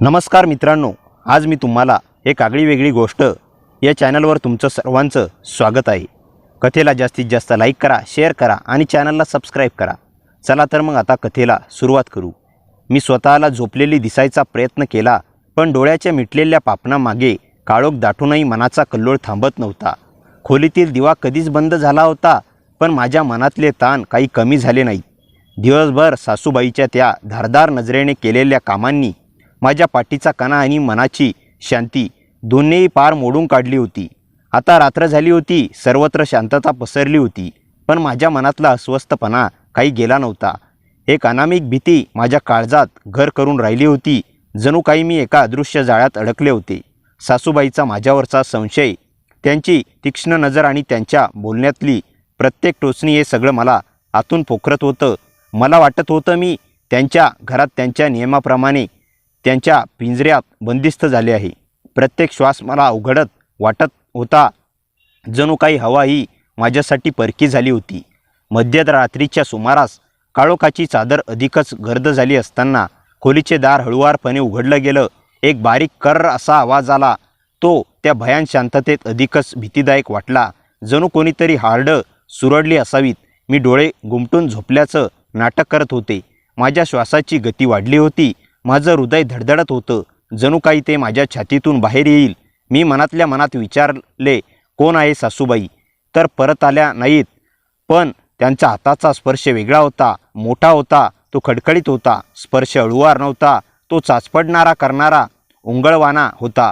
नमस्कार मित्रांनो, आज मी तुम्हाला एक आगळी वेगळी गोष्ट या चॅनलवर तुमचं सर्वांचं स्वागत आहे। कथेला जास्तीत जास्त लाईक करा, शेअर करा आणि चॅनलला सबस्क्राईब करा। चला तर मग आता कथेला सुरुवात करू। मी स्वतःला झोपलेली दिसायचा प्रयत्न केला, पण डोळ्याच्या मिटलेल्या पापणामागे काळोख दाटूनही मनाचा कल्लोळ थांबत नव्हता। खोलीतील दिवा कधीच बंद झाला होता, पण माझ्या मनातले ताण काही कमी झाले नाहीत। दिवसभर सासूबाईच्या त्या धारदार नजरेने केलेल्या कामांनी माझ्या पाठीचा कणा आणि मनाची शांती दोन्हीही पार मोडून काढली होती। आता रात्र झाली होती, सर्वत्र शांतता पसरली होती, पण माझ्या मनातला अस्वस्थपणा काही गेला नव्हता। एक अनामिक भीती माझ्या काळजात घर करून राहिली होती, जणू काही मी एका अदृश्य जाळ्यात अडकले होते। सासूबाईचा माझ्यावरचा संशय, त्यांची तीक्ष्ण नजर आणि त्यांच्या बोलण्यातली प्रत्येक टोचणी हे सगळं मला आतून पोखरत होतं। मला वाटत होतं मी त्यांच्या घरात त्यांच्या नियमाप्रमाणे त्यांच्या पिंजऱ्यात बंदिस्त झाले आहे। प्रत्येक श्वास मला अवघडत वाटत होता, जणू काही हवा ही माझ्यासाठी परकी झाली होती। मध्यरात्रीच्या सुमारास काळोखाची चादर अधिकच गर्द झाली असताना खोलीचे दार हळुवारपणे उघडलं गेलं। एक बारीक कर्र असा आवाज आला, तो त्या भयान शांततेत अधिकच भीतीदायक वाटला, जणू कोणीतरी हार्डं सुरडली असावीत। मी डोळे गुमटून झोपल्याचं नाटक करत होते। माझ्या श्वासाची गती वाढली होती, माझं हृदय धडधडत होतं, जणू काही ते माझ्या छातीतून बाहेर येईल। मी मनातल्या मनात विचारले, कोण आहे सासूबाई? तर परत आल्या नाहीत, पण त्यांचा हाताचा स्पर्श वेगळा होता, मोठा होता, तो खडखडीत होता। स्पर्श हळुवार नव्हता, तो चाचपडणारा करणारा, उंगळवाना होता।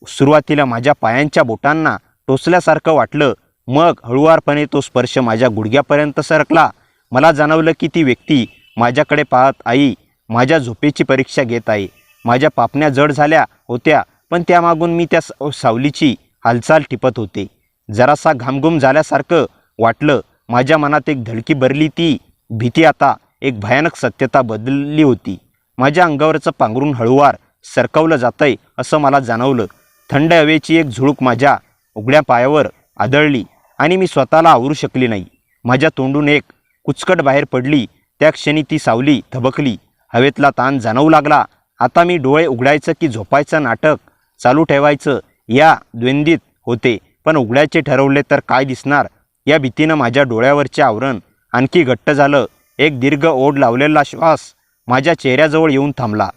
सुरुवातीला माझ्या पायांच्या बोटांना टोचल्यासारखं वाटलं, मग हळुवारपणे तो स्पर्श माझ्या गुडघ्यापर्यंत सरकला। मला जाणवलं की ती व्यक्ती माझ्याकडे पाहत आई माझ्या झोपेची परीक्षा घेत आहे। माझ्या पापण्या जड झाल्या होत्या, पण त्यामागून मी त्या सावलीची हालचाल टिपत होते। जरासा घामघूम झाल्यासारखं वाटलं, माझ्या मनात एक धडकी भरली। ती भीती आता एक भयानक सत्यता बदलली होती। माझ्या अंगावरचं पांघरून हळुवार सरकवलं जातंय असं मला जाणवलं। थंड हवेची एक झुळूक माझ्या उघड्या पायावर आदळली आणि मी स्वतःला आवरू शकली नाही। माझ्या तोंडून एक कुचकट बाहेर पडली। त्या क्षणी ती सावली थबकली, हवेतला ताण जाणवू लागला। आता मी डोळे उघडायचं की झोपायचं नाटक चालू ठेवायचं या द्वंद्वीत होते, पण उघडायचे ठरवले तर काय दिसणार या भीतीनं माझ्या डोळ्यावरचे आवरण आणखी घट्ट झालं। एक दीर्घ ओढ लावलेला श्वास माझ्या चेहऱ्याजवळ येऊन थांबला।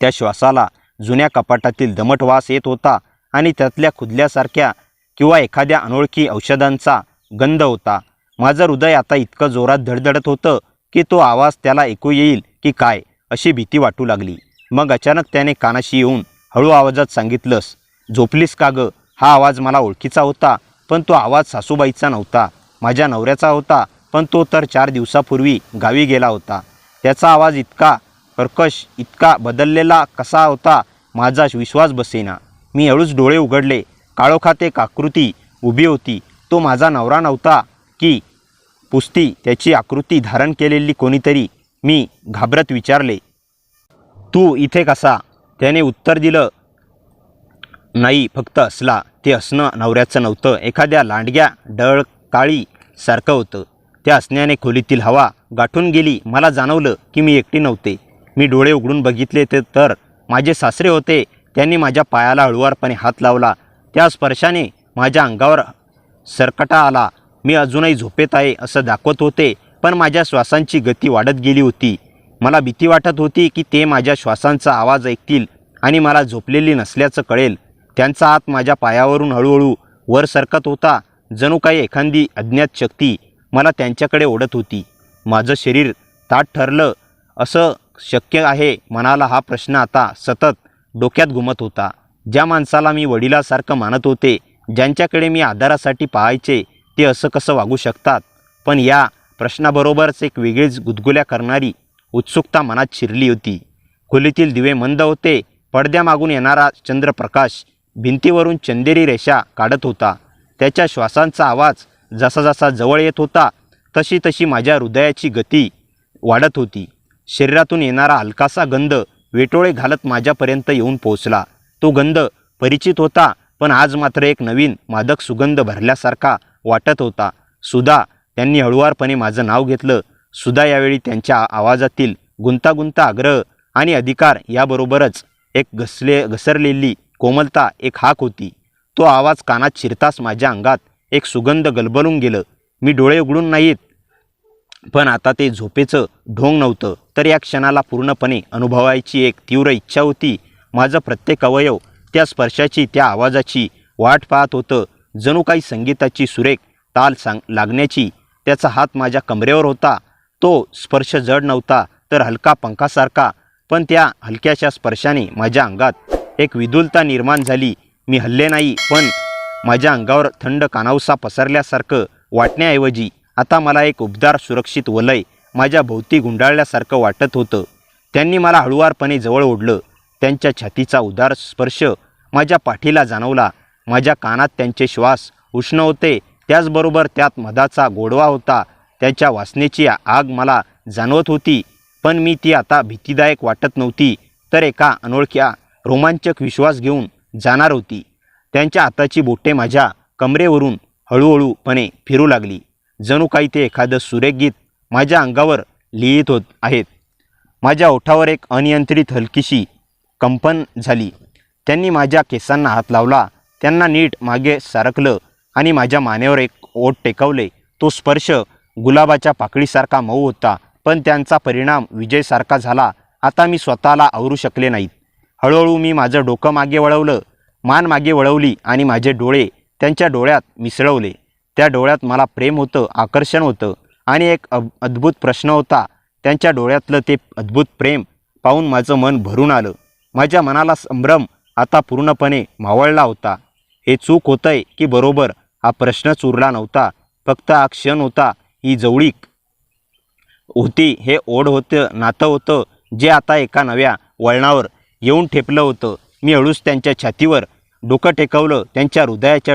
त्या श्वासाला जुन्या कपाटातील दमट वास येत होता आणि त्यातल्या खुदल्यासारख्या किंवा एखाद्या अनोळखी औषधांचा गंध होता। माझं हृदय आता इतकं जोरात धडधडत होतं की तो आवाज त्याला ऐकू येईल की काय अशी भीती वाटू लागली। मग अचानक त्याने कानाशी येऊन हळू आवाजात सांगितलंस, झोपलीस का गं? हा आवाज मला ओळखीचा होता, पण तो आवाज सासूबाईचा नव्हता, माझ्या नवऱ्याचा होता, पण तो तर 4 दिवसापूर्वी गावी गेला होता। त्याचा आवाज इतका कर्कश, इतका बदललेला कसा होता, माझा विश्वास बसेना। मी हळूच डोळे उघडले। काळोखात एक आकृती उभी होती। तो माझा नवरा नव्हता की पुसती त्याची आकृती धारण केलेली कोणीतरी। मी घाबरत विचारले, तू इथे कसा? त्याने उत्तर दिलं, नाही, फक्त हसला। ते हसणं नवऱ्याचं नव्हतं, एखाद्या लांडग्या डळकाळी सारखं होतं। त्या हसण्याने खोलीतील हवा गाठून गेली। मला जाणवलं की मी एकटी नव्हते। मी डोळे उघडून बघितले तर माझे सासरे होते। त्यांनी माझ्या पायाला हळुवारपणे हात लावला। त्या स्पर्शाने माझ्या अंगावर सरकटा आला। मी अजूनही झोपेत आहे असं दाखवत होते, पण माझ्या श्वासांची गती वाढत गेली होती। मला भीती वाटत होती की ते माझ्या श्वासांचा आवाज ऐकतील आणि मला झोपलेली नसल्याचं कळेल। त्यांचा हात माझ्या पायावरून हळूहळू वर सरकत होता, जणू काही एखादी अज्ञात शक्ती मला त्यांच्याकडे ओढत होती। माझं शरीर ताठ ठरलं असं शक्य आहे मनाला हा प्रश्न आता सतत डोक्यात घुमत होता। ज्या माणसाला मी वडिलासारखं मानत होते, ज्यांच्याकडे मी आधारासाठी पाहायचे, ते असं कसं वागू शकतात? पण या प्रश्नाबरोबरच एक वेगळीच गुदगुल्या करणारी उत्सुकता मनात शिरली होती। खोलीतील दिवे मंद होते। पडद्यामागून येणारा चंद्रप्रकाश भिंतीवरून चंदेरी रेषा काढत होता। त्याच्या श्वासांचा आवाज जसा जसा जवळ येत होता, तशी तशी माझ्या हृदयाची गती वाढत होती। शरीरातून येणारा हलकासा गंध वेटोळे घालत माझ्यापर्यंत येऊन पोहोचला। तो गंध परिचित होता, पण आज मात्र एक नवीन मादक सुगंध भरल्यासारखा वाटत होता। सुधा, त्यांनी हळुवारपणे माझं नाव घेतलं। सुधा यावेळी त्यांच्या आवाजातील गुंतागुंत आग्रह आणि अधिकार याबरोबरच एक घसरलेली कोमलता, एक हाक होती. तो आवाज कानात शिरताच माझ्या अंगात एक सुगंध गलबलून गेलं. मी डोळे उघडून नाहीत, पण आता ते झोपेचं ढोंग नव्हतं, तर या क्षणाला पूर्णपणे अनुभवायची एक तीव्र इच्छा होती. माझं प्रत्येक अवयव त्या स्पर्शाची, त्या आवाजाची वाट पाहत होतं. जणू काही संगीताची सुरेख ताल लागण्याची. त्याचा हात माझ्या कमरेवर होता. तो स्पर्श जड नव्हता, तर हलका पंखासारखा, पण त्या हलक्याशा स्पर्शाने माझ्या अंगात एक विदुलता निर्माण झाली. मी हल्ले नाही, पण माझ्या अंगावर थंड कानावसा पसरल्यासारखं वाटण्याऐवजी आता मला एक उबदार सुरक्षित वलय माझ्या भोवती गुंडाळल्यासारखं वाटत होतं. त्यांनी मला हळुवारपणे जवळ ओढलं. त्यांच्या छातीचा उदार स्पर्श माझ्या पाठीला जाणवला. माझ्या कानात त्यांचे श्वास उष्ण होते, त्याचबरोबर त्यात मधाचा गोडवा होता. त्यांच्या वासनेची आग मला जाणवत होती, पण मी ती आता भीतीदायक वाटत नव्हती, तर एका अनोळख्या रोमांचक विश्वास घेऊन जाणार होती. त्यांच्या हाताची बोटे माझ्या कमरेवरून हळूहळूपणे फिरू लागली, जणू काही ते एखादं सुरेख गीत माझ्या अंगावर लिहित आहेत. माझ्या ओठावर एक अनियंत्रित हलकीशी कंपन झाली. त्यांनी माझ्या केसांना हात लावला, त्यांना नीट मागे सारकलं आणि माझ्या मानेवर एक ओठ टेकवले. तो स्पर्श गुलाबाच्या पाकळीसारखा मऊ होता, पण त्यांचा परिणाम विजयसारखा झाला. आता मी स्वतःला आवरू शकले नाहीत. हळूहळू मी माझं डोकं मागे वळवलं, मान मागे वळवली आणि माझे डोळे त्यांच्या डोळ्यात मिसळवले. त्या डोळ्यात मला प्रेम होतं, आकर्षण होतं आणि एक अद्भुत प्रश्न होता. त्यांच्या डोळ्यातलं ते अद्भुत प्रेम पाहून माझं मन भरून आलं. माझ्या मनाला संभ्रम आता पूर्णपणे मावळला होता. हे चूक होतंय की बरोबर, हा प्रश्नच उरला नव्हता. फक्त हा क्षण होता, ही जवळीक होती, हे ओढ होतं, नातं होतं, जे आता एका नव्या वळणावर येऊन ठेपलं होतं. मी हळूच त्यांच्या छातीवर डोकं टेकवलं. त्यांच्या हृदयाच्या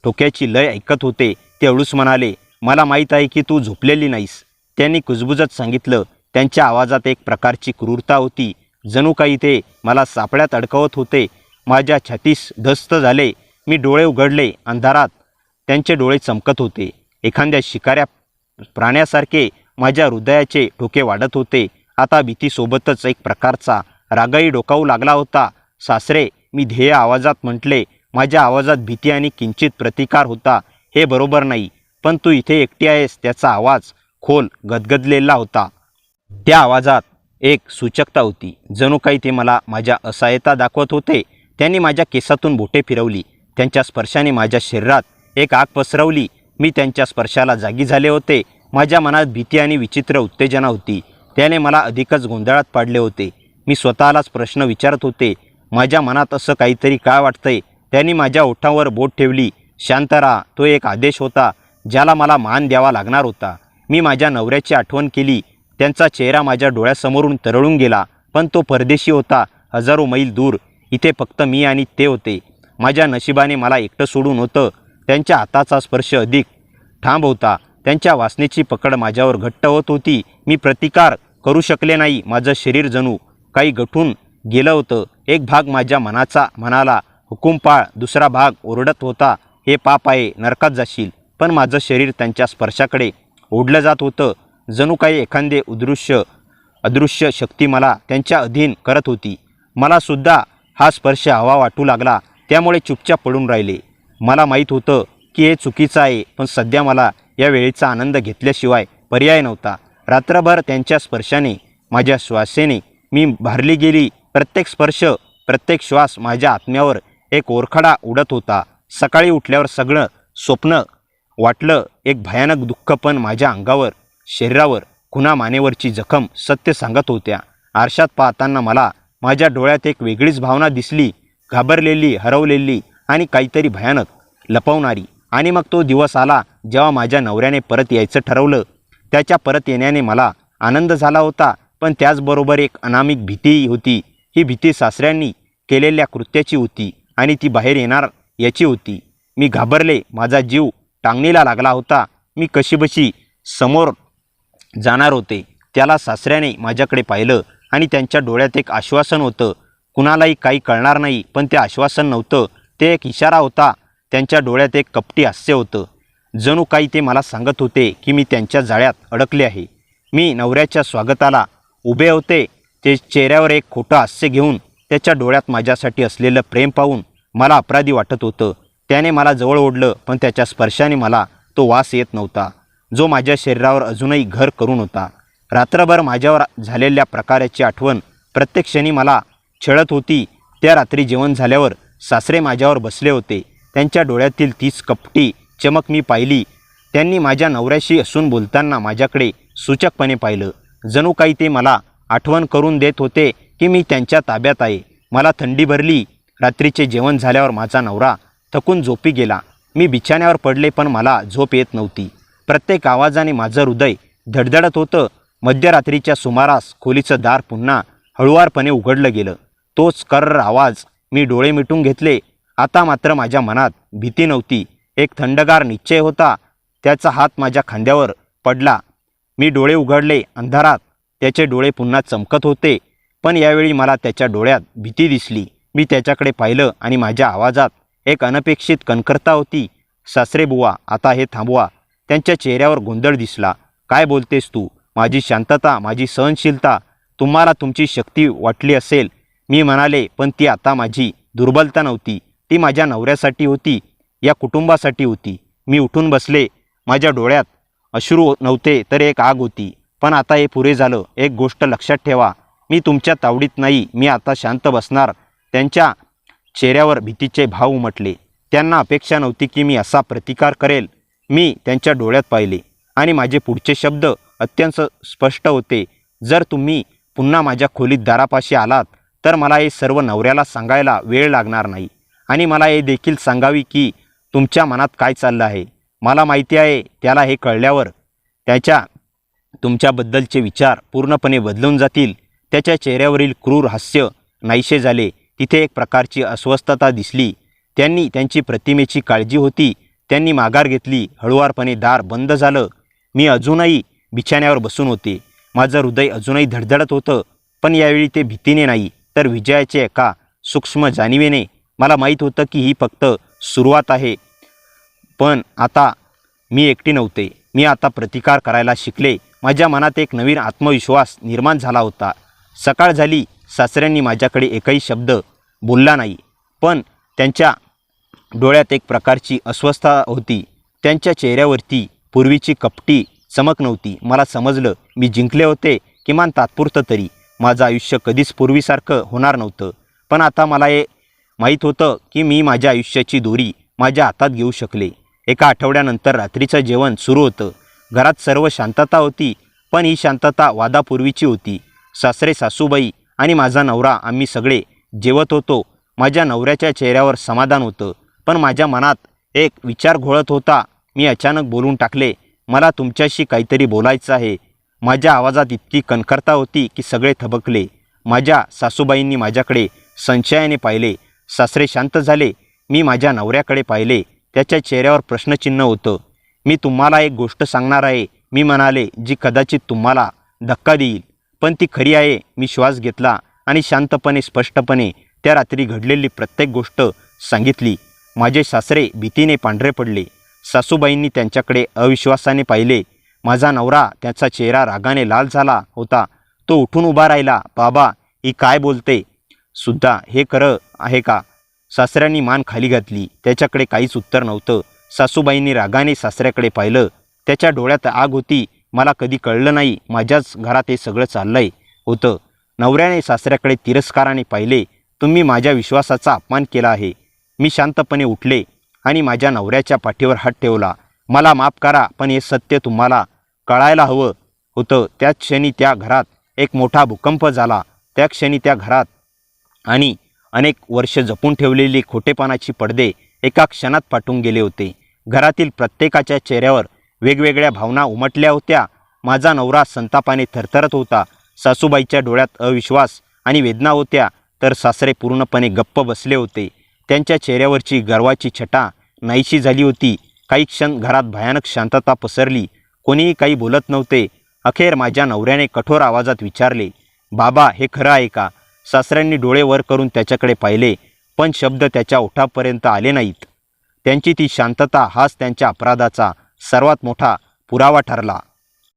ठोक्याची लय ऐकत होते. ते हळूच म्हणाले, मला माहीत आहे की तू झोपलेली नाहीस. त्यांनी कुजबुजत सांगितलं. त्यांच्या आवाजात एक प्रकारची क्रूरता होती, जणू काही ते मला सापळ्यात अडकवत होते. माझ्या छातीस धस्त झाले. मी डोळे उघडले. अंधारात त्यांचे डोळे चमकत होते. एखाद्या शिकाऱ्या प्राण्यासारखे माझ्या हृदयाचे ठोके वाढत होते. आता भीतीसोबतच एक प्रकारचा रागही डोकावू लागला होता. सासरे, मी ध्येय आवाजात म्हटले. माझ्या आवाजात भीती आणि किंचित प्रतिकार होता. हे बरोबर नाही, पण तू इथे एकटी आहेस. त्याचा आवाज खोल गदगदलेला होता. त्या आवाजात एक सूचकता होती, जणू काही ते मला माझ्या असहाय्यता दाखवत होते. त्यांनी माझ्या केसातून बोटे फिरवली. त्यांच्या स्पर्शाने माझ्या शरीरात एक आग पसरवली. मी त्यांच्या स्पर्शाला जागी झाले होते. माझ्या मनात भीती आणि विचित्र उत्तेजना होती. त्याने मला अधिकच गोंधळात पाडले होते. मी स्वतःलाच प्रश्न विचारत होते, माझ्या मनात असं काहीतरी काय वाटतंय. त्यांनी माझ्या ओठांवर बोट ठेवली. शांत राहा, तो एक आदेश होता, ज्याला मला मान द्यावा लागणार होता. मी माझ्या नवऱ्याची आठवण केली. त्यांचा चेहरा माझ्या डोळ्यासमोरून तरळून गेला, पण तो परदेशी होता, हजारो मैल दूर. इथे फक्त मी आणि ते होते. माझ्या नशिबाने मला एकटं सोडून होतं. त्यांच्या हाताचा स्पर्श अधिक ठाम होता. त्यांच्या वासनेची पकड माझ्यावर घट्ट होत होती. मी प्रतिकार करू शकले नाही. माझं शरीर जणू काही गठून गेलं होतं. एक भाग माझ्या म्हणाला हुकूम पाळ, दुसरा भाग ओरडत होता, हे पाप आहे, नरकात जाशील. पण माझं शरीर त्यांच्या स्पर्शाकडे ओढलं जात होतं, जणू काही एखादे अदृश्य शक्ती मला त्यांच्या अधीन करत होती. मला सुद्धा हा स्पर्श हवा वाटू लागला, त्यामुळे चुपचाप पडून राहिले. मला माहीत होतं की हे चुकीचं आहे, पण सध्या मला या वेळेचा आनंद घेतल्याशिवाय पर्याय नव्हता. रात्रभर त्यांच्या स्पर्शाने, माझ्या श्वासेने मी भारली गेली. प्रत्येक स्पर्श, प्रत्येक श्वास माझ्या आत्म्यावर एक ओरखडा उडत होता. सकाळी उठल्यावर सगळं स्वप्न वाटलं. एक भयानक दुःख, पण माझ्या अंगावर, शरीरावर, खुणा मानेवरची जखम सत्य सांगत होत्या. आरशात पाहताना मला माझ्या डोळ्यात एक वेगळीच भावना दिसली, घाबरलेली, हरवलेली आणि काहीतरी भयानक लपवणारी. आणि मग तो दिवस आला जेव्हा माझ्या नवऱ्याने परत यायचं ठरवलं. त्याच्या परत येण्याने मला आनंद झाला होता, पण त्याचबरोबर एक अनामिक भीती होती. ही भीती सासऱ्यांनी केलेल्या कृत्याची होती आणि ती बाहेर येणार याची होती. मी घाबरले. माझा जीव टांगणीला लागला होता. मी कशीबशी समोर जाणार होते. त्याला सासऱ्याने माझ्याकडे पाहिलं आणि त्यांच्या डोळ्यात एक आश्वासन होतं. कुणालाही काही कळणार नाही, पण ते आश्वासन नव्हतं, ते एक इशारा होता. त्यांच्या डोळ्यात एक कपटी हास्य होतं, जणू काही ते मला सांगत होते की मी त्यांच्या जाळ्यात अडकले आहे. मी नवऱ्याच्या स्वागताला उभे होते. ते चेहऱ्यावर एक खोटं हास्य घेऊन त्याच्या डोळ्यात माझ्यासाठी असलेलं प्रेम पाहून मला अपराधी वाटत होतं. त्याने मला जवळ ओढलं, पण त्याच्या स्पर्शाने मला तो वास येत नव्हता, जो माझ्या शरीरावर अजूनही घर करून होता. रात्रभर माझ्यावर झालेल्या प्रकाराची आठवण प्रत्येक क्षणी मला छळत होती. त्या रात्री जेवण झाल्यावर सासरे माझ्यावर बसले होते. त्यांच्या डोळ्यातील तीच कपटी चमक मी पाहिली. त्यांनी माझ्या नवऱ्याशी असून बोलताना माझ्याकडे सूचकपणे पाहिलं. जणू काही ते मला आठवण करून देत होते की मी त्यांच्या ताब्यात आहे. मला थंडी भरली. रात्रीचे जेवण झाल्यावर माझा नवरा थकून झोपी गेला. मी बिछाण्यावर पडले, पण मला झोप येत नव्हती. प्रत्येक आवाजाने माझं हृदय धडधडत होतं. मध्यरात्रीच्या सुमारास खोलीचं दार पुन्हा हळुवारपणे उघडलं गेलं. तोच कर्र आवाज. मी डोळे मिटून घेतले. आता मात्र माझ्या मनात भीती नव्हती, एक थंडगार निश्चय होता. त्याचा हात माझ्या खांद्यावर पडला. मी डोळे उघडले. अंधारात त्याचे डोळे पुन्हा चमकत होते, पण यावेळी मला त्याच्या डोळ्यात भीती दिसली. मी त्याच्याकडे पाहिलं आणि माझ्या आवाजात एक अनपेक्षित कणखरता होती. सासरे बुवा, आता हे थांबवा. त्यांच्या चेहऱ्यावर गोंधळ दिसला. काय बोलतेस तू? माझी शांतता, माझी सहनशीलता, तुम्हाला तुमची शक्ती वाटली असेल, मी म्हणाले. पण ती आता माझी दुर्बलता नव्हती, ती माझ्या नवऱ्यासाठी होती, या कुटुंबासाठी होती. मी उठून बसले. माझ्या डोळ्यात अश्रू नव्हते, तर एक आग होती. पण आता हे पुरे झालं. एक गोष्ट लक्षात ठेवा, मी तुमच्या तावडीत नाही. मी आता शांत बसणार. त्यांच्या चेहऱ्यावर भीतीचे भाव उमटले. त्यांना अपेक्षा नव्हती की मी असा प्रतिकार करेल. मी त्यांच्या डोळ्यात पाहिले आणि माझे पुढचे शब्द अत्यंत स्पष्ट होते. जर तुम्ही पुन्हा माझ्या खोलीत दारापाशी आलात, तर मला हे सर्व नवऱ्याला सांगायला वेळ लागणार नाही. आणि मला हे देखील सांगावी की तुमच्या मनात काय चाललं आहे. मला माहिती आहे, त्याला हे कळल्यावर तुमच्याबद्दलचे विचार पूर्णपणे बदलून जातील. त्याच्या चेहऱ्यावरील क्रूर हास्य नाहीसे झाले. तिथे एक प्रकारची अस्वस्थता दिसली. त्यांची प्रतिमेची काळजी होती. त्यांनी माघार घेतली. हळुवारपणे दार बंद झालं. मी अजूनही बिछाण्यावर बसून होते. माझं हृदय अजूनही धडधडत होतं, पण यावेळी ते भीतीने नाही, तर विजयाचे एका सूक्ष्म जाणीवेने. मला माहीत होतं की ही फक्त सुरुवात आहे. पण आता मी एकटी नव्हते. मी आता प्रतिकार करायला शिकले. माझ्या मनात एक नवीन आत्मविश्वास निर्माण झाला होता. सकाळ झाली. सासऱ्यांनी माझ्याकडे एकही शब्द बोलला नाही, पण त्यांच्या डोळ्यात एक प्रकारची अस्वस्थता होती. त्यांच्या चेहऱ्यावरती पूर्वीची कपटी चमक नव्हती. मला समजलं, मी जिंकले होते, किमान तात्पुरतं तरी. माझं आयुष्य कधीच पूर्वीसारखं होणार नव्हतं, पण आता मला हे माहीत होतं की मी माझ्या आयुष्याची दोरी माझ्या हातात घेऊ शकले. एका आठवड्यानंतर रात्रीचं जेवण सुरू होतं. घरात सर्व शांतता होती, पण ही शांतता वादापूर्वीची होती. सासरे, सासूबाई आणि माझा नवरा, आम्ही सगळे जेवत होतो. माझ्या नवऱ्याच्या चेहऱ्यावर समाधान होतं, पण माझ्या मनात एक विचार घोळत होता. मी अचानक बोलून टाकले, मला तुमच्याशी काहीतरी बोलायचं आहे. माझ्या आवाजात इतकी कणखरता होती की सगळे थबकले. माझ्या सासूबाईंनी माझ्याकडे संशयाने पाहिले. सासरे शांत झाले. मी माझ्या नवऱ्याकडे पाहिले. त्याच्या चेहऱ्यावर प्रश्नचिन्ह होतं. मी तुम्हाला एक गोष्ट सांगणार आहे, मी म्हणाले, जी कदाचित तुम्हाला धक्का देईल, पण ती खरी आहे. मी श्वास घेतला आणि शांतपणे, स्पष्टपणे त्या रात्री घडलेली प्रत्येक गोष्ट सांगितली. माझे सासरे भीतीने पांढरे पडले. सासूबाईंनी त्यांच्याकडे अविश्वासाने पाहिले. माझा नवरा, त्याचा चेहरा रागाने लाल झाला होता. तो उठून उभा राहिला. बाबा, ही काय बोलते सुद्धा, हे खरं आहे का? सासऱ्यांनी मान खाली घातली. त्याच्याकडे काहीच उत्तर नव्हतं. सासूबाईंनी रागाने सासऱ्याकडे पाहिलं. त्याच्या डोळ्यात आग होती. मला कधी कळलं नाही, माझ्याच घरात हे सगळं चाललंय होतं. नवऱ्याने सासऱ्याकडे तिरस्काराने पाहिले. तुम्ही माझ्या विश्वासाचा अपमान केला आहे. मी शांतपणे उठले आणि माझ्या नवऱ्याच्या पाठीवर हात ठेवला. मला माफ करा, पण हे सत्य तुम्हाला कळायला हवं होतं. त्याच क्षणी त्या घरात एक मोठा भूकंप झाला. त्या क्षणी त्या घरात आणि अनेक वर्ष जपून ठेवलेली खोटेपणाची पडदे एका क्षणात फाटून गेले होते. घरातील प्रत्येकाच्या चेहऱ्यावर वेगवेगळ्या भावना उमटल्या होत्या. माझा नवरा संतापाने थरथरत होता. सासूबाईच्या डोळ्यात अविश्वास आणि वेदना होत्या, तर सासरे पूर्णपणे गप्प बसले होते. त्यांच्या चेहऱ्यावरची गर्वाची छटा नाहीशी झाली होती. काही क्षण घरात भयानक शांतता पसरली. कोणीही काही बोलत नव्हते. अखेर माझ्या नवऱ्याने कठोर आवाजात विचारले, बाबा, हे खरं आहे का? सासऱ्यांनी डोळे वर करून त्याच्याकडे पाहिले, पण शब्द त्याच्या ओठापर्यंत आले नाहीत. त्यांची ती शांतता हाच त्यांच्या अपराधाचा सर्वात मोठा पुरावा ठरला.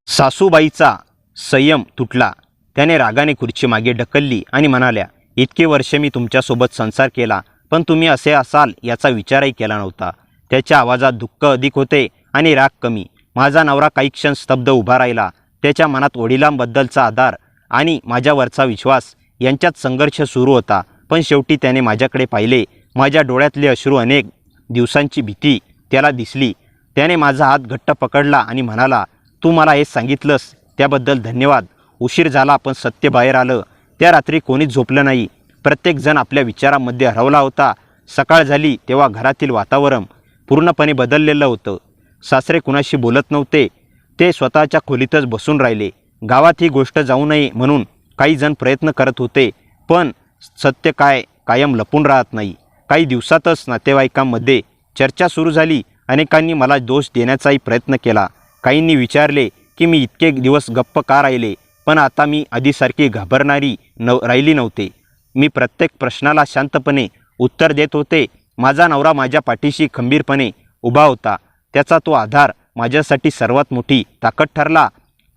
सासूबाईचा संयम तुटला. त्याने रागाने खुर्ची मागे ढकलली आणि म्हणाल्या, इतके वर्ष मी तुमच्यासोबत संसार केला, पण तुम्ही असे असाल याचा विचारही केला नव्हता. त्याच्या आवाजात दुःख अधिक होते आणि राग कमी. माझा नवरा काही क्षण स्तब्ध उभा राहिला. त्याच्या मनात वडिलांबद्दलचा आदर आणि माझ्यावरचा विश्वास यांच्यात संघर्ष सुरू होता. पण शेवटी त्याने माझ्याकडे पाहिले. माझ्या डोळ्यातले अश्रू, अनेक दिवसांची भीती त्याला दिसली. त्याने माझा हात घट्ट पकडला आणि म्हणाला, तू मला हे सांगितलंस त्याबद्दल धन्यवाद. उशीर झाला पण सत्य बाहेर आलं. त्या रात्री कोणीच झोपलं नाही. प्रत्येकजण आपल्या विचारांमध्ये हरवला होता. सकाळ झाली तेव्हा घरातील वातावरण पूर्णपणे बदललेलं होतं. सासरे कुणाशी बोलत नव्हते. ते स्वतःच्या खोलीतच बसून राहिले. गावात ही गोष्ट जाऊ नये म्हणून काही जण प्रयत्न करत होते, पण सत्य कायम लपून राहत नाही. काही दिवसातच नातेवाईकांमध्ये चर्चा सुरू झाली. अनेकांनी मला दोष देण्याचाही प्रयत्न केला. काहींनी विचारले की मी इतके दिवस गप्प का राहिले, पण आता मी आधीसारखी घाबरणारी राहिली नव्हते. मी प्रत्येक प्रश्नाला शांतपणे उत्तर देत होते. माझा नवरा माझ्या पाठीशी खंबीरपणे उभा होता. त्याचा तो आधार माझ्यासाठी सर्वात मोठी ताकद ठरला.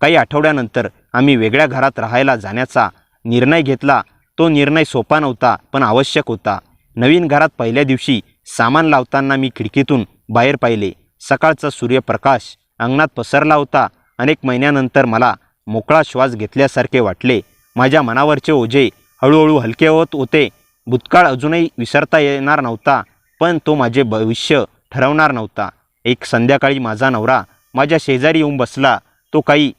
काही आठवड्यानंतर आम्ही वेगळ्या घरात राहायला जाण्याचा निर्णय घेतला. तो निर्णय सोपा नव्हता, पण आवश्यक होता. नवीन घरात पहिल्या दिवशी सामान लावताना मी खिडकीतून बाहेर पाहिले. सकाळचा सूर्यप्रकाश अंगणात पसरला होता. अनेक महिन्यानंतर मला मोकळा श्वास घेतल्यासारखे वाटले. माझ्या मनावरचे ओझे हळूहळू हलके होत होते. भूतकाळ अजूनही विसरता येणार नव्हता, पण तो माझे भविष्य ठरवणार नव्हता. एक संध्याकाळी माझा नवरा माझ्या शेजारी येऊन बसला. तो काही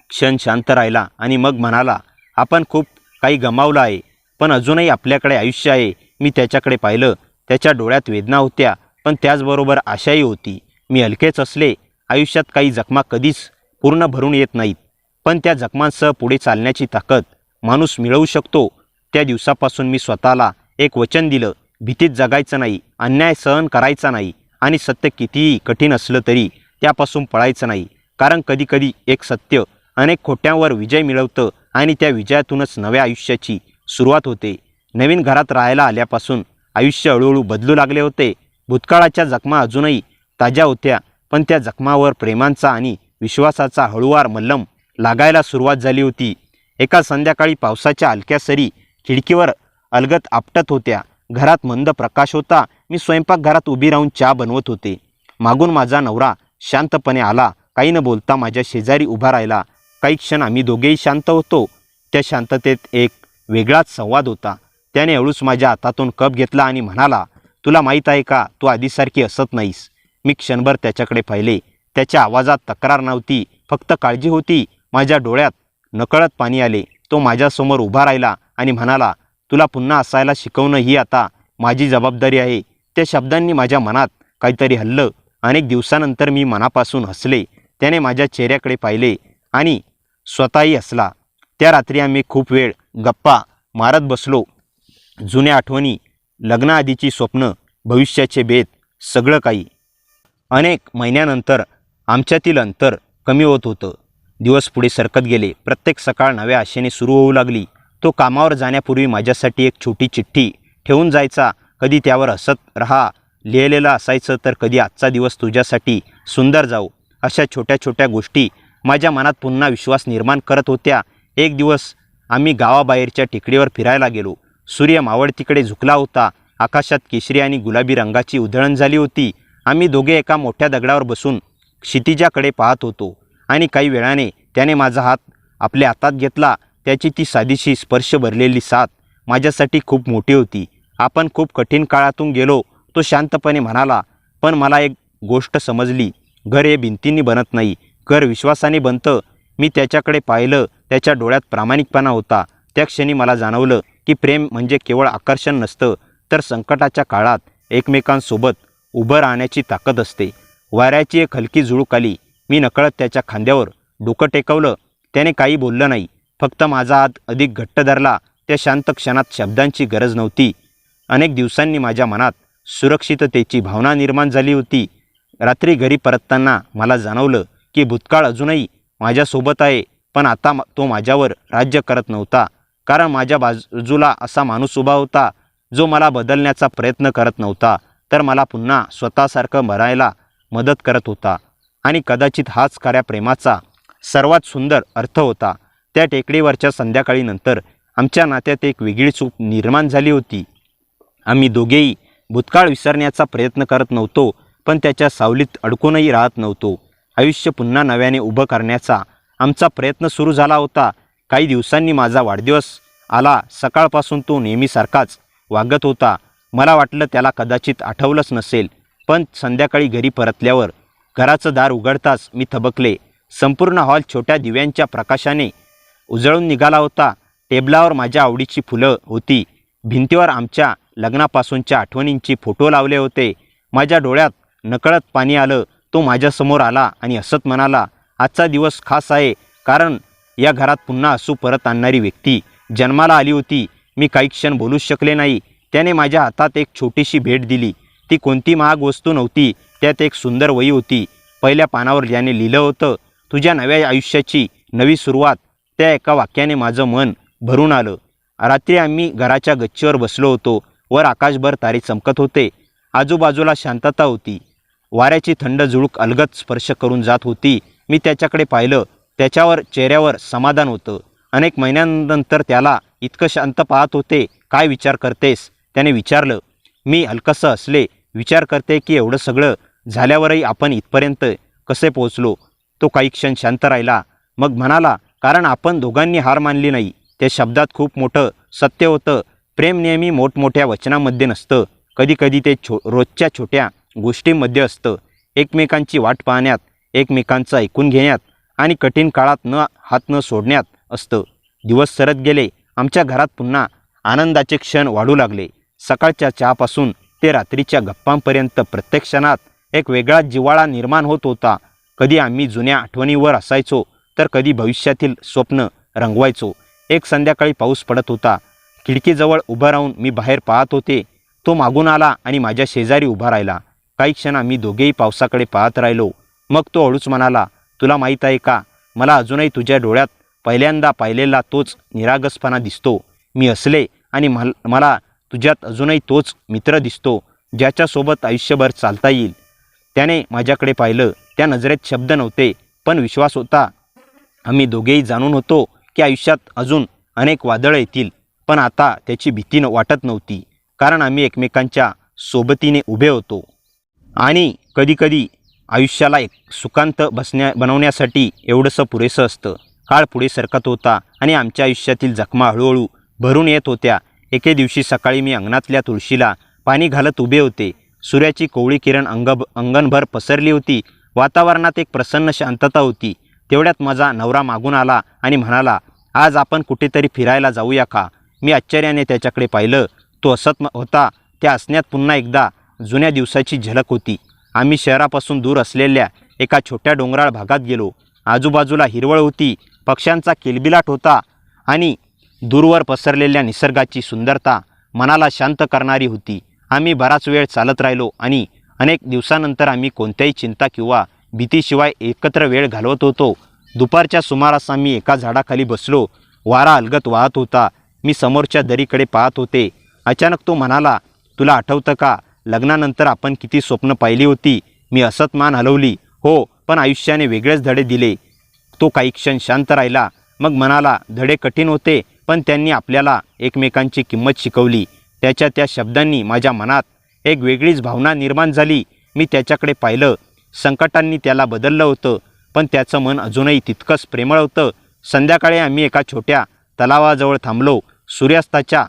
क्षण शांत राहिला आणि मग म्हणाला, आपण खूप काही गमावलं आहे, पण अजूनही आपल्याकडे आयुष्य आहे. मी त्याच्याकडे पाहिलं. त्याच्या डोळ्यात वेदना होत्या, पण त्याचबरोबर आशाही होती. मी हलकेच असले. आयुष्यात काही जखमा कधीच पूर्ण भरून येत नाहीत, पण त्या जखमांसह पुढे चालण्याची ताकद माणूस मिळवू शकतो. त्या दिवसापासून मी स्वतःला एक वचन दिलं, भीतीत जगायचं नाही, अन्याय सहन करायचा नाही आणि सत्य कितीही कठीण असलं तरी त्यापासून पळायचं नाही. कारण कधीकधी एक सत्य अनेक खोट्यांवर विजय मिळवतं आणि त्या विजयातूनच नव्या आयुष्याची सुरुवात होते. नवीन घरात राहायला आल्यापासून आयुष्य हळूहळू बदलू लागले होते. भूतकाळाच्या जखमा अजूनही ताज्या होत्या, पण त्या जखमावर प्रेमांचा आणि विश्वासाचा हळूवार मल्लम लागायला सुरुवात झाली होती. एका संध्याकाळी पावसाच्या हलक्या सरी खिडकीवर अलगद आपटत होत्या. घरात मंद प्रकाश होता. मी स्वयंपाकघरात उभी राहून चहा बनवत होते. मागून माझा नवरा शांतपणे आला. काही न बोलता माझ्या शेजारी उभा राहिला. काही क्षण आम्ही दोघेही शांत होतो. त्या शांततेत एक वेगळाच संवाद होता. त्याने हळूच माझ्या हातातून कप घेतला आणि म्हणाला, तुला माहीत आहे का, तू आधीसारखी असत नाहीस. मी क्षणभर त्याच्याकडे पाहिले. त्याच्या आवाजात तक्रार नव्हती, फक्त काळजी होती. माझ्या डोळ्यात नकळत पाणी आले. तो माझ्यासमोर उभा राहिला आणि म्हणाला, तुला पुन्हा असायला शिकवणं ही आता माझी जबाबदारी आहे. त्या शब्दांनी माझ्या मनात काहीतरी हललं. अनेक दिवसानंतर मी मनापासून हसले. त्याने माझ्या चेहऱ्याकडे पाहिले आणि स्वतःही हसला. त्या रात्री आम्ही खूप वेळ गप्पा मारत बसलो. जुन्या आठवणी, लग्नाआधीची स्वप्न, भविष्याचे बेत, सगळं काही. अनेक महिन्यानंतर आमच्यातील अंतर कमी होत होतं. दिवस पुढे सरकत गेले. प्रत्येक सकाळ नव्या आशेने सुरू होऊ लागली. तो कामावर जाण्यापूर्वी माझ्यासाठी एक छोटी चिठ्ठी ठेवून जायचा. कधी त्यावर हसत रहा लिहिलेलं असायचं, तर कधी आजचा दिवस तुझ्यासाठी सुंदर जाऊ. अशा छोट्या छोट्या गोष्टी माझ्या मनात पुन्हा विश्वास निर्माण करत होत्या. एक दिवस आम्ही गावाबाहेरच्या टेकडीवर फिरायला गेलो. सूर्य मावळतीकडे झुकला होता. आकाशात केशरी आणि गुलाबी रंगाची उधळण झाली होती. आम्ही दोघे एका मोठ्या दगडावर बसून क्षितिजाकडे पाहत होतो आणि काही वेळाने त्याने माझा हात आपल्या हातात घेतला. त्याची ती साधीशी स्पर्श भरलेली साथ माझ्यासाठी खूप मोठी होती. आपण खूप कठीण काळातून गेलो, तो शांतपणे म्हणाला. पण मला एक गोष्ट समजली, घर हे भिंतींनी बनत नाही, घर विश्वासाने बनतं. मी त्याच्याकडे पाहिलं. त्याच्या डोळ्यात प्रामाणिकपणा होता. त्या क्षणी मला जाणवलं की प्रेम म्हणजे केवळ आकर्षण नसतं, तर संकटाच्या काळात एकमेकांसोबत उभं राहण्याची ताकद असते. वाऱ्याची एक हलकी झुळूक आली. मी नकळत त्याच्या खांद्यावर डोकं टेकवलं. त्याने काही बोललं नाही, फक्त माझा हात अधिक घट्ट धरला. त्या शांत क्षणात शब्दांची गरज नव्हती. अनेक दिवसांनी माझ्या मनात सुरक्षिततेची भावना निर्माण झाली होती. रात्री घरी परतताना मला जाणवलं की भूतकाळ अजूनही माझ्यासोबत आहे, पण आता तो माझ्यावर राज्य करत नव्हता. कारण माझ्या बाजूला असा माणूस उभा होता जो मला बदलण्याचा प्रयत्न करत नव्हता, तर मला पुन्हा स्वतःसारखं बनायला मदत करत होता. आणि कदाचित हाच खऱ्या प्रेमाचा सर्वात सुंदर अर्थ होता. त्या टेकडीवरच्या संध्याकाळीनंतर आमच्या नात्यात एक वेगळी चूक निर्माण झाली होती. आम्ही दोघेही भूतकाळ विसरण्याचा प्रयत्न करत नव्हतो, पण त्याच्या सावलीत अडकूनही राहत नव्हतो. आयुष्य पुन्हा नव्याने उभं करण्याचा आमचा प्रयत्न सुरू झाला होता. काही दिवसांनी माझा वाढदिवस आला. सकाळपासून तो नेहमीसारखाच वागत होता. मला वाटलं त्याला कदाचित आठवलंच नसेल, पण संध्याकाळी घरी परतल्यावर घराचं दार उघडताच मी थबकले. संपूर्ण हॉल छोट्या दिव्यांच्या प्रकाशाने उजळून निघाला होता. टेबलावर माझ्या आवडीची फुलं होती. भिंतीवर आमच्या लग्नापासूनच्या आठवणींचे फोटो लावले होते. माझ्या डोळ्यात नकळत पाणी आलं. तो माझ्यासमोर आला आणि हसत म्हणाला, आजचा दिवस खास आहे, कारण या घरात पुन्हा हसू परत आणणारी व्यक्ती जन्माला आली होती. मी काही क्षण बोलूच शकले नाही. त्याने माझ्या हातात एक छोटीशी भेट दिली. ती कोणती महाग वस्तू नव्हती. त्यात एक सुंदर वही होती. पहिल्या पानावर ज्याने लिहिलं होतं, तुझ्या नव्या आयुष्याची नवी सुरुवात. त्या एका वाक्याने माझं मन भरून आलं. रात्री आम्ही घराच्या गच्चीवर बसलो होतो. वर आकाशभर तारे चमकत होते. आजूबाजूला शांतता होती. वाऱ्याची थंड झुळूक अलगद स्पर्श करून जात होती. मी त्याच्याकडे पाहिलं. त्याच्यावर चेहऱ्यावर समाधान होतं. अनेक महिन्यांनंतर त्याला इतकं शांत पाहत होते. काय विचार करतेस, त्याने विचारलं. मी हलकंसं हसले. विचार करते की एवढं सगळं झाल्यावरही आपण इथपर्यंत कसे पोहोचलो. तो काही क्षण शांत राहिला. मग म्हणाला, कारण आपण दोघांनी हार मानली नाही. त्या शब्दात खूप मोठं सत्य होतं. प्रेम नेहमी मोठमोठ्या वचनांमध्ये नसतं. कधीकधी ते रोजच्या छोट्या गोष्टींमध्ये असतं. एकमेकांची वाट पाहण्यात, एकमेकांचं ऐकून घेण्यात आणि कठीण काळात हात न सोडण्यात असतं. दिवस सरत गेले. आमच्या घरात पुन्हा आनंदाचे क्षण वाढू लागले. सकाळच्या चहापासून ते रात्रीच्या गप्पांपर्यंत प्रत्येक क्षणात एक वेगळा जिव्हाळा निर्माण होत होता. कधी आम्ही जुन्या आठवणींवर असायचो, तर कधी भविष्यातील स्वप्न रंगवायचो. एक संध्याकाळी पाऊस पडत होता. खिडकीजवळ उभं राहून मी बाहेर पाहत होते. तो मागून आला आणि माझ्या शेजारी उभा राहिला. काही क्षण आम्ही दोघेही पावसाकडे पाहत राहिलो. मग तो हळूच म्हणाला, तुला माहीत आहे का, मला अजूनही तुझ्या डोळ्यात पहिल्यांदा पाहिलेला तोच निरागसपणा दिसतो. मी हसले आणि मला तुझ्यात अजूनही तोच मित्र दिसतो, ज्याच्यासोबत आयुष्यभर चालता येईल. त्याने माझ्याकडे पाहिलं. त्या नजरेत शब्द नव्हते, पण विश्वास होता. आम्ही दोघेही जाणून होतो की आयुष्यात अजून अनेक वादळं येतील, पण आता त्याची भीती वाटत नव्हती, कारण आम्ही एकमेकांच्या सोबतीने उभे होतो. आणि कधीकधी आयुष्याला एक सुखांत बनवण्यासाठी एवढंसं पुरेसं असतं. काळ पुढे सरकत होता आणि आमच्या आयुष्यातील जखमा हळूहळू भरून येत होत्या. एके दिवशी सकाळी मी अंगणातल्या तुळशीला पाणी घालत उभे होते. सूर्याची कोवळी किरण अंगणभर पसरली होती. वातावरणात एक प्रसन्न शांतता होती. तेवढ्यात माझा नवरा मागून आला आणि म्हणाला, आज आपण कुठेतरी फिरायला जाऊया का. मी आश्चर्याने त्याच्याकडे पाहिलं. तो हसत होता. त्या हसण्यात पुन्हा एकदा जुन्या दिवसाची झलक होती. आम्ही शहरापासून दूर असलेल्या एका छोट्या डोंगराळ भागात गेलो. आजूबाजूला हिरवळ होती. पक्ष्यांचा किलबिलाट होता आणि दूरवर पसरलेल्या निसर्गाची सुंदरता मनाला शांत करणारी होती. आम्ही बराच वेळ चालत राहिलो आणि अनेक दिवसानंतर आम्ही कोणत्याही चिंता किंवा भीतीशिवाय एकत्र वेळ घालवत होतो. दुपारच्या सुमारास आम्ही एका झाडाखाली बसलो. वारा अलगद वाहत होता. मी समोरच्या दरीकडे पाहत होते. अचानक तो म्हणाला, तुला आठवतं का, लग्नानंतर आपण किती स्वप्न पाहिली होती. मी हसत मान हलवली. हो, पण आयुष्याने वेगळेच धडे दिले. तो काही क्षण शांत राहिला. मग म्हणाला, धडे कठीण होते, पण त्यांनी आपल्याला एकमेकांची किंमत शिकवली. त्याच्या त्या शब्दांनी माझ्या मनात एक वेगळीच भावना निर्माण झाली. मी त्याच्याकडे पाहिलं. संकटांनी त्याला बदललं होतं, पण त्याचं मन अजूनही तितकंच प्रेमळ होतं. संध्याकाळी आम्ही एका छोट्या तलावाजवळ थांबलो. सूर्यास्ताच्या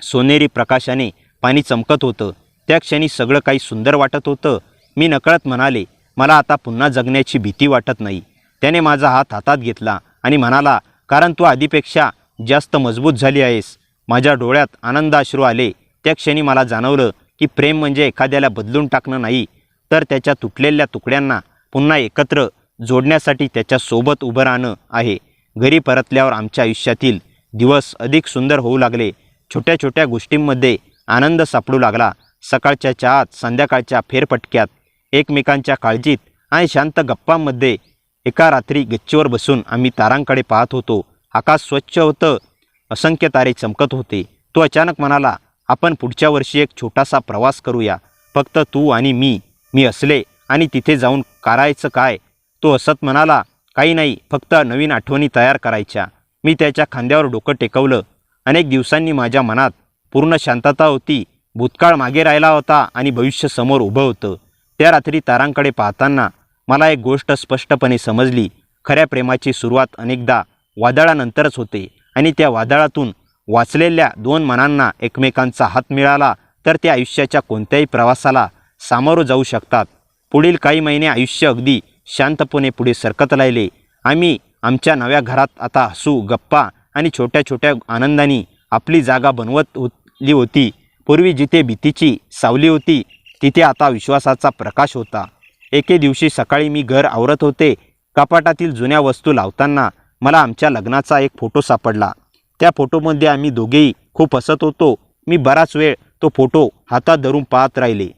सोनेरी प्रकाशाने पाणी चमकत होतं. त्या क्षणी सगळं काही सुंदर वाटत होतं. मी नकळत म्हणाले, मला आता पुन्हा जगण्याची भीती वाटत नाही. त्याने माझा हात हातात घेतला आणि म्हणाला, कारण तू आधीपेक्षा जास्त मजबूत झाली आहेस. माझ्या डोळ्यात आनंदाश्रू आले. त्या क्षणी मला जाणवलं की प्रेम म्हणजे एखाद्याला बदलून टाकणं नाही, तर त्याच्या तुटलेल्या तुकड्यांना पुन्हा एकत्र जोडण्यासाठी त्याच्यासोबत उभं राहणं आहे. घरी परतल्यावर आमच्या आयुष्यातील दिवस अधिक सुंदर होऊ लागले. छोट्या छोट्या गोष्टींमध्ये आनंद सापडू लागला. सकाळच्या चहात, संध्याकाळच्या फेरफटक्यात, एकमेकांच्या काळजीत आणि शांत गप्पांमध्ये. एका रात्री गच्चीवर बसून आम्ही तारांकडे पाहत होतो. आकाश स्वच्छ होतं. असंख्य तारे चमकत होते. तो अचानक म्हणाला, आपण पुढच्या वर्षी एक छोटासा प्रवास करूया, फक्त तू आणि मी. मी हसले, आणि तिथे जाऊन करायचं काय. तो हसत म्हणाला, काही नाही, फक्त नवीन आठवणी तयार करायच्या. मी त्याच्या खांद्यावर डोकं टेकवलं अनेक दिवसांनी माझ्या मनात पूर्ण शांतता होती. भूतकाळ मागे राहिला होता आणि भविष्य समोर उभं होतं. त्या रात्री तारांकडे पाहताना मला एक गोष्ट स्पष्टपणे समजली. खऱ्या प्रेमाची सुरुवात अनेकदा वादळानंतरच होते आणि त्या वादळातून वाचलेल्या दोन मनांना एकमेकांचा हात मिळाला तर ते आयुष्याच्या कोणत्याही प्रवासाला सामोरं जाऊ शकतात. पुढील काही महिने आयुष्य अगदी शांतपणे पुढे सरकत राहिले. आम्ही आमच्या नव्या घरात आता हसू, गप्पा आणि छोट्या छोट्या आनंदांनी आपली जागा बनवली होती. पूर्वी जिथे भीतीची सावली होती तिथे आता विश्वासाचा प्रकाश होता. एके दिवशी सकाळी मी घर आवरत होते. कपाटातील जुन्या वस्तू लावताना मला आमच्या लग्नाचा एक फोटो सापडला. त्या फोटोमध्ये आम्ही दोघेही खूप हसत होतो. मी बराच वेळ तो फोटो हातात धरून पाहत राहिले.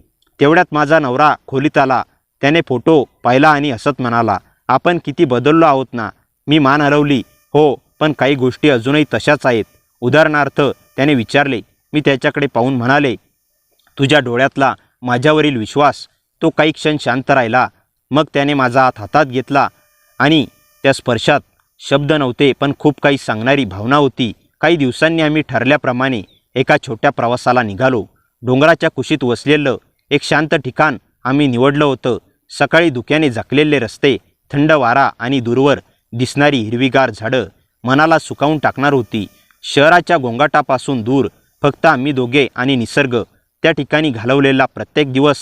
तेवढ्यात माझा नवरा खोलीत आला. त्याने फोटो पाहिला आणि हसत म्हणाला, आपण किती बदललो आहोत ना. मी मान हलवली. हो, पण काही गोष्टी अजूनही तशाच आहेत. उदाहरणार्थ त्याने विचारले. मी त्याच्याकडे पाहून म्हणाले, तुझ्या डोळ्यातला माझ्यावरील विश्वास. तो काही क्षण शांत राहिला. मग त्याने माझा हात हातात घेतला आणि त्या स्पर्शात शब्द नव्हते पण खूप काही सांगणारी भावना होती. काही दिवसांनी आम्ही ठरल्याप्रमाणे एका छोट्या प्रवासाला निघालो. डोंगराच्या कुशीत वसलेलं एक शांत ठिकाण आम्ही निवडलं होतं. सकाळी धुक्याने झाकलेले रस्ते, थंड वारा आणि दूरवर दिसणारी हिरवीगार झाडं मनाला सुकावून टाकणार होती. शहराच्या गोंगाटापासून दूर फक्त आम्ही दोघे आणि निसर्ग. त्या ठिकाणी घालवलेला प्रत्येक दिवस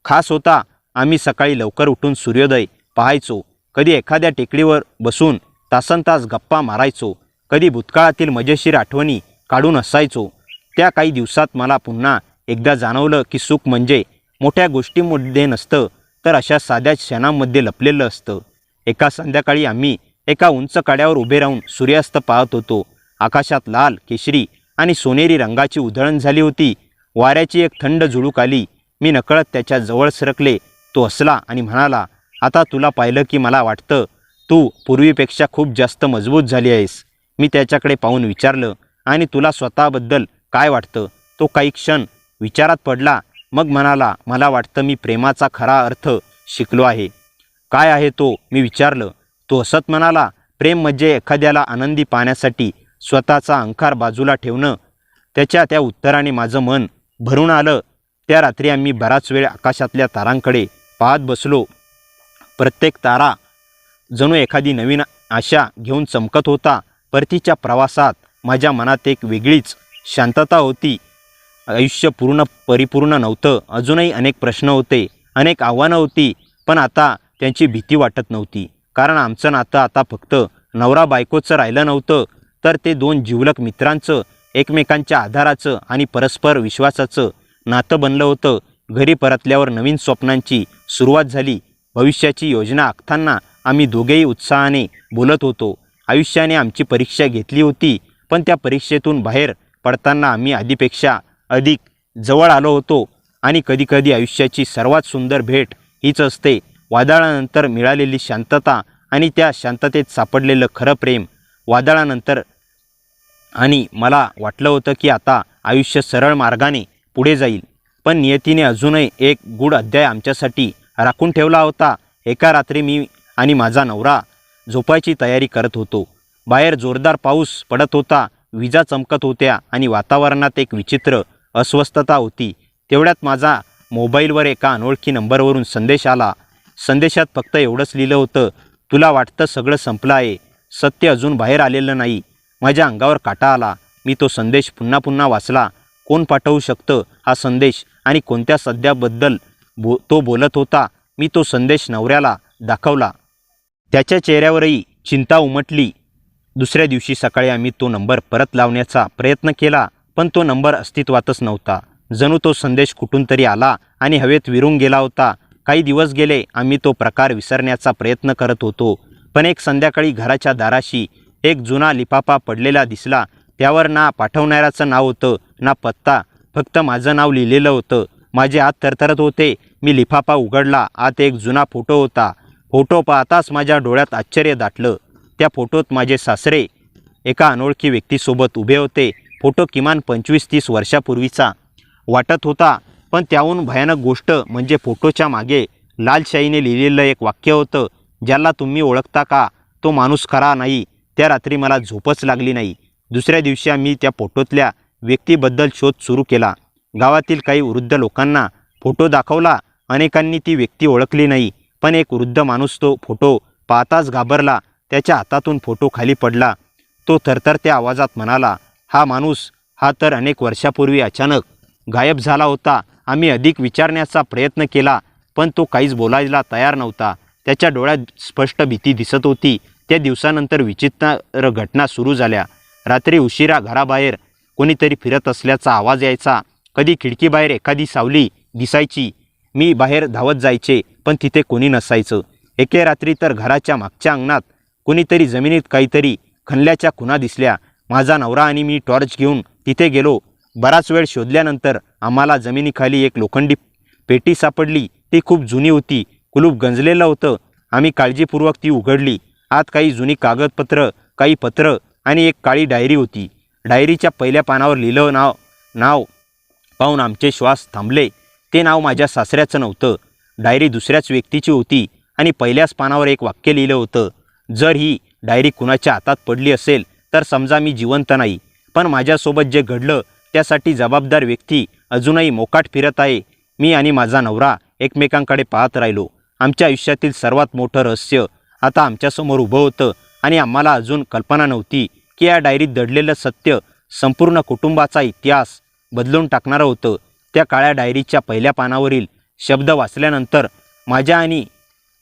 खास होता. आम्ही सकाळी लवकर उठून सूर्योदय पाहायचो. कधी एखाद्या टेकडीवर बसून तासनतास गप्पा मारायचो. कधी भूतकाळातील मजेशीर आठवणी काढून हसायचो. त्या काही दिवसात मला पुन्हा एकदा जाणवलं की सुख म्हणजे मोठ्या गोष्टींमध्ये नसतं तर अशा साध्या क्षणांमध्ये लपलेलं असतं. एका संध्याकाळी आम्ही एका उंच कड्यावर उभे राहून सूर्यास्त पाहत होतो. आकाशात लाल, केशरी आणि सोनेरी रंगाची उधळण झाली होती. वाऱ्याची एक थंड झुळूक आली. मी नकळत त्याच्या जवळ सरकले. तो हसला आणि म्हणाला, आता तुला पाहिलं की मला वाटतं तू पूर्वीपेक्षा खूप जास्त मजबूत झाली आहेस. मी त्याच्याकडे पाहून विचारलं, आणि तुला स्वतःबद्दल काय वाटतं? तो काही क्षण विचारात पडला. मग म्हणाला, मला वाटतं मी प्रेमाचा खरा अर्थ शिकलो आहे. काय आहे तो? मी विचारलं. तो हसत म्हणाला, प्रेम म्हणजे एखाद्याला आनंदी पाहण्यासाठी स्वतःचा अहंकार बाजूला ठेवणं. त्याच्या त्या उत्तराने माझं मन भरून आलं. त्या रात्री आम्ही बराच वेळ आकाशातल्या तारांकडे पाहत बसलो. प्रत्येक तारा जणू एखादी नवीन आशा घेऊन चमकत होता. परतीच्या प्रवासात माझ्या मनात एक वेगळीच शांतता होती. आयुष्य परिपूर्ण नव्हतं. अजूनही अनेक प्रश्न होते, अनेक आव्हानं होती, पण आता त्यांची भीती वाटत नव्हती. कारण आमचं नातं आता फक्त नवरा बायकोचं राहिलं नव्हतं, तर ते दोन जिवलग मित्रांचं, एकमेकांच्या आधाराचं आणि परस्पर विश्वासाचं नातं बनलं होतं. घरी परतल्यावर नवीन स्वप्नांची सुरुवात झाली. भविष्याची योजना आखताना आम्ही दोघेही उत्साहाने बोलत होतो. आयुष्याने आमची परीक्षा घेतली होती, पण त्या परीक्षेतून बाहेर पडताना आम्ही आधीपेक्षा अधिक जवळ आलो होतो. आणि कधीकधी आयुष्याची सर्वात सुंदर भेट हीच असते, वादळानंतर मिळालेली शांतता आणि त्या शांततेत सापडलेलं खरं प्रेम. वादळानंतर आणि मला वाटलं होतं की आता आयुष्य सरळ मार्गाने पुढे जाईल, पण नियतीने अजूनही एक गूढ अध्याय आमच्यासाठी राखून ठेवला होता. एका रात्री मी आणि माझा नवरा झोपायची तयारी करत होतो. बाहेर जोरदार पाऊस पडत होता, विजा चमकत होत्या आणि वातावरणात एक विचित्र अस्वस्थता होती. तेवढ्यात माझा मोबाईलवर एका अनोळखी नंबरवरून संदेश आला. संदेशात फक्त एवढंच लिहिलं होतं, तुला वाटतं सगळं संपलं आहे, सत्य अजून बाहेर आलेलं नाही. माझ्या अंगावर काटा आला. मी तो संदेश पुन्हा पुन्हा वाचला. कोण पाठवू शकतं हा संदेश आणि कोणत्या सध्याबद्दल तो बोलत होता? मी तो संदेश नवऱ्याला दाखवला. त्याच्या चेहऱ्यावरही चिंता उमटली. दुसऱ्या दिवशी सकाळी आम्ही तो नंबर परत लावण्याचा प्रयत्न केला, पण तो नंबर अस्तित्वातच नव्हता. जणू तो संदेश कुठून तरी आला आणि हवेत विरून गेला होता. काही दिवस गेले. आम्ही तो प्रकार विसरण्याचा प्रयत्न करत होतो, पण एक संध्याकाळी घराच्या दाराशी एक जुना लिफाफा पडलेला दिसला. त्यावर ना पाठवणाऱ्याचं नाव होतं ना पत्ता, फक्त माझं नाव लिहिलेलं होतं. माझे हात थरथरत होते. मी लिफाफा उघडला. आत एक जुना फोटो होता. फोटो पाहताच माझ्या डोळ्यात आश्चर्य दाटलं. त्या फोटोत माझे सासरे एका अनोळखी व्यक्तीसोबत उभे होते. फोटो किमान 25-30 वर्षापूर्वीचा वाटत होता, पण त्याहून भयानक गोष्ट म्हणजे फोटोच्या मागे लाल शाईने लिहिलेलं एक वाक्य होतं, ज्याला तुम्ही ओळखता का? तो माणूस खरा नाही. त्या रात्री मला झोपच लागली नाही. दुसऱ्या दिवशी आम्ही त्या फोटोतल्या व्यक्तीबद्दल शोध सुरू केला. गावातील काही वृद्ध लोकांना फोटो दाखवला. अनेकांनी ती व्यक्ती ओळखली नाही, पण एक वृद्ध माणूस तो फोटो पाहताच घाबरला. त्याच्या हातातून फोटो खाली पडला. तो थरथरत्या आवाजात म्हणाला, हा माणूस, हा तर अनेक वर्षापूर्वी अचानक गायब झाला होता. आम्ही अधिक विचारण्याचा प्रयत्न केला, पण तो काहीच बोलायला तयार नव्हता. त्याच्या डोळ्यात स्पष्ट भीती दिसत होती. त्या दिवसानंतर विचित्र घटना सुरू झाल्या. रात्री उशिरा घराबाहेर कोणीतरी फिरत असल्याचा आवाज यायचा. कधी खिडकीबाहेर एखादी सावली दिसायची. मी बाहेर धावत जायचे, पण तिथे कोणी नसायचं. एके रात्री तर घराच्या मागच्या अंगणात कोणीतरी जमिनीत काहीतरी खणल्याच्या खुणा दिसल्या. माझा नवरा आणि मी टॉर्च घेऊन तिथे गेलो. बराच वेळ शोधल्यानंतर आम्हाला जमिनीखाली एक लोखंडी पेटी सापडली. ती खूप जुनी होती. कुलूप गंजलेलं होतं. आम्ही काळजीपूर्वक ती उघडली. आत काही जुनी कागदपत्र, काही पत्र आणि एक काळी डायरी होती. डायरीच्या पहिल्या पानावर लिहिलं नाव पाहून आमचे श्वास थांबले. ते नाव माझ्या सासऱ्याचं नव्हतं. डायरी दुसऱ्याच व्यक्तीची होती आणि पहिल्याच पानावर एक वाक्य लिहिलं होतं, जर ही डायरी कुणाच्या हातात पडली असेल तर समजा मी जिवंत नाही, पण माझ्यासोबत जे घडलं त्यासाठी जबाबदार व्यक्ती अजूनही मोकाट फिरत आहे. मी आणि माझा नवरा एकमेकांकडे पाहत राहिलो. आमच्या आयुष्यातील सर्वात मोठं रहस्य आता आमच्यासमोर उभं होतं आणि आम्हाला अजून कल्पना नव्हती की या डायरीत दडलेलं सत्य संपूर्ण कुटुंबाचा इतिहास बदलून टाकणारं होतं. त्या काळ्या डायरीच्या पहिल्या पानावरील शब्द वाचल्यानंतर माझ्या आणि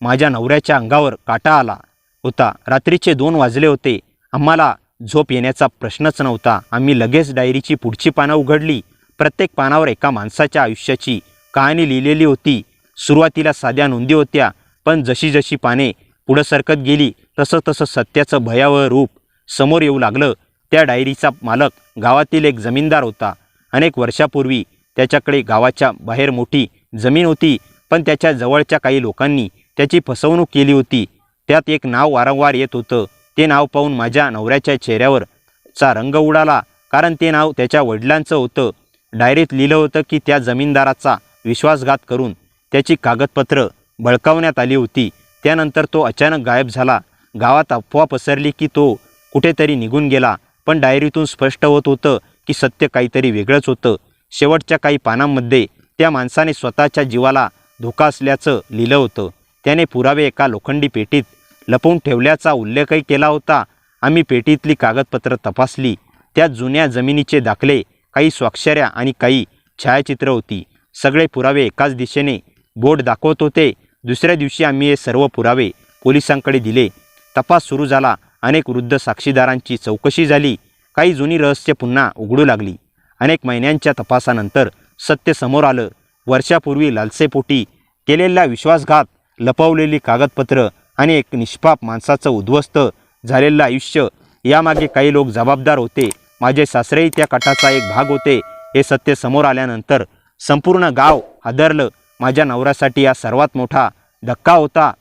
माझ्या नवऱ्याच्या अंगावर काटा आला होता. रात्रीचे 2 वाजले होते. आम्हाला झोप येण्याचा प्रश्नच नव्हता. आम्ही लगेच डायरीची पुढची पानं उघडली. प्रत्येक पानावर एका माणसाच्या आयुष्याची कहाणी लिहिलेली होती. सुरुवातीला साध्या नोंदी होत्या, पण जशी जशी पाने पुढं सरकत गेली तसं तसं सत्याचं भयावह रूप समोर येऊ लागलं. त्या डायरीचा मालक गावातील एक जमीनदार होता. अनेक वर्षापूर्वी त्याच्याकडे गावाच्या बाहेर मोठी जमीन होती, पण त्याच्या जवळच्या काही लोकांनी त्याची फसवणूक केली होती. त्यात एक नाव वारंवार येत होतं. ते नाव पाहून माझ्या नवऱ्याच्या चेहऱ्यावरचा रंग उडाला, कारण ते नाव त्याच्या वडिलांचं होतं. डायरीत लिहिलं होतं की त्या जमीनदाराचा विश्वासघात करून त्याची कागदपत्र बळकावण्यात आली होती. त्यानंतर तो अचानक गायब झाला. गावात अफवा पसरली की तो कुठेतरी निघून गेला, पण डायरीतून स्पष्ट होत होतं की सत्य काहीतरी वेगळंच होतं. शेवटच्या काही पानांमध्ये त्या माणसाने स्वतःच्या जीवाला धोका असल्याचं लिहिलं होतं. त्याने पुरावे एका लोखंडी पेटीत लपवून ठेवल्याचा उल्लेखही केला होता. आम्ही पेटीतली कागदपत्र तपासली. त्यात जुन्या जमिनीचे दाखले, काही स्वाक्षऱ्या आणि काही छायाचित्र होती. सगळे पुरावे एकाच दिशेने बोर्ड दाखवत होते. दुसऱ्या दिवशी आम्ही हे सर्व पुरावे पोलिसांकडे दिले. तपास सुरू झाला. अनेक वृद्ध साक्षीदारांची चौकशी झाली. काही जुनी रहस्य पुन्हा उघडू लागली. अनेक महिन्यांच्या तपासानंतर सत्य समोर आलं. वर्षापूर्वी लालसेपोटी केलेला विश्वासघात, लपवलेली कागदपत्र आणि एक निष्पाप माणसाचं उद्ध्वस्त झालेलं आयुष्य, यामागे काही लोक जबाबदार होते. माझे सासरेही त्या कटाचा एक भाग होते. हे सत्य समोर आल्यानंतर संपूर्ण गाव हादरलं. माझ्या नवऱ्यासाठी हा सर्वात मोठा धक्का होता.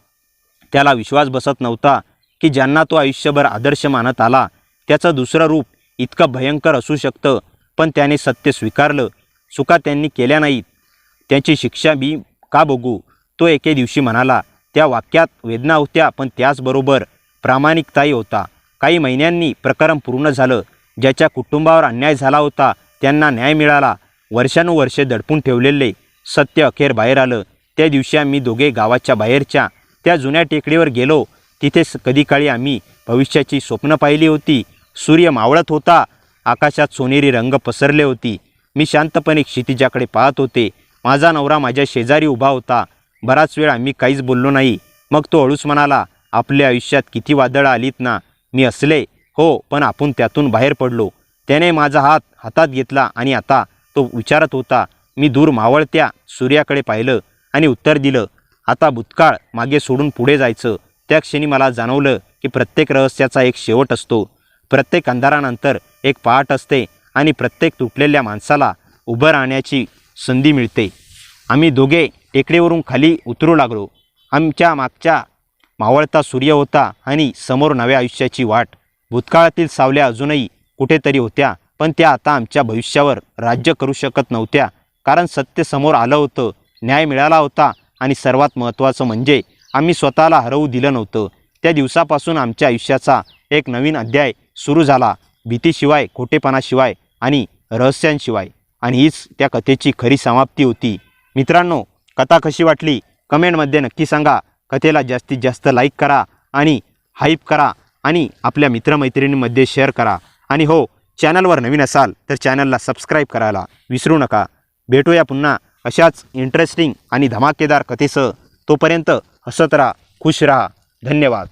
त्याला विश्वास बसत नव्हता की ज्यांना तो आयुष्यभर आदर्श मानत आला त्याचं दुसरं रूप इतकं भयंकर असू शकतं. पण त्याने सत्य स्वीकारलं. चुका त्यांनी केल्या नाहीत, त्याची शिक्षा मी का बघू? तो एके दिवशी म्हणाला. त्या वाक्यात वेदना होत्या, पण त्याचबरोबर प्रामाणिकताही होता. काही महिन्यांनी प्रकरण पूर्ण झालं. ज्याच्या कुटुंबावर अन्याय झाला होता त्यांना न्याय मिळाला. वर्षानुवर्षे दडपून ठेवलेले सत्य अखेर बाहेर आलं. त्या दिवशी आम्ही दोघे गावाच्या बाहेरच्या त्या जुन्या टेकडीवर गेलो. तिथे कधी काळी आम्ही भविष्याची स्वप्न पाहिली होती. सूर्य मावळत होता. आकाशात सोनेरी रंग पसरले होती. मी शांतपणे क्षितिजाकडे पाहत होते. माझा नवरा माझ्या शेजारी उभा होता. बराच वेळ आम्ही काहीच बोललो नाही. मग तो हळूच म्हणाला, आपल्या आयुष्यात किती वादळं आलीत ना? मी हसले. हो, पण आपण त्यातून बाहेर पडलो. त्याने माझा हात हातात घेतला आणि आता तो विचारत होता. मी दूर मावळत्या सूर्याकडे पाहिलं आणि उत्तर दिलं, आता भूतकाळ मागे सोडून पुढे जायचं. त्या क्षणी मला जाणवलं की प्रत्येक रहस्याचा एक शेवट असतो. प्रत्येक अंधारानंतर एक पहाट असते आणि प्रत्येक तुटलेल्या माणसाला उभं राहण्याची संधी मिळते. आम्ही दोघे टेकडीवरून खाली उतरू लागलो. आमच्या मागच्या मावळता सूर्य होता आणि समोर नव्या आयुष्याची वाट. भूतकाळातील सावल्या अजूनही कुठेतरी होत्या, पण त्या आता आमच्या भविष्यावर राज्य करू शकत नव्हत्या. कारण सत्य समोर आलं होतं, न्याय मिळाला होता आणि सर्वात महत्त्वाचं म्हणजे आम्ही स्वतःला हरवू दिलं नव्हतं. त्या दिवसापासून आमच्या आयुष्याचा एक नवीन अध्याय सुरू झाला. भीतीशिवाय, खोटेपणाशिवाय आणि रहस्यांशिवाय. आणि हीच त्या कथेची खरी समाप्ती होती. मित्रांनो, कथा कशी वाटली कमेंटमध्ये नक्की सांगा. कथेला जास्तीत जास्त लाईक करा आणि हाईप करा आणि आपल्या मित्रमैत्रिणींमध्ये शेअर करा. आणि हो, चॅनलवर नवीन असाल तर चॅनलला सबस्क्राईब करायला विसरू नका. भेटूया पुन्हा अशाच इंटरेस्टिंग आणि धमाकेदार कथेसह. तोपर्यंत हसत राहा, खुश राहा. धन्यवाद.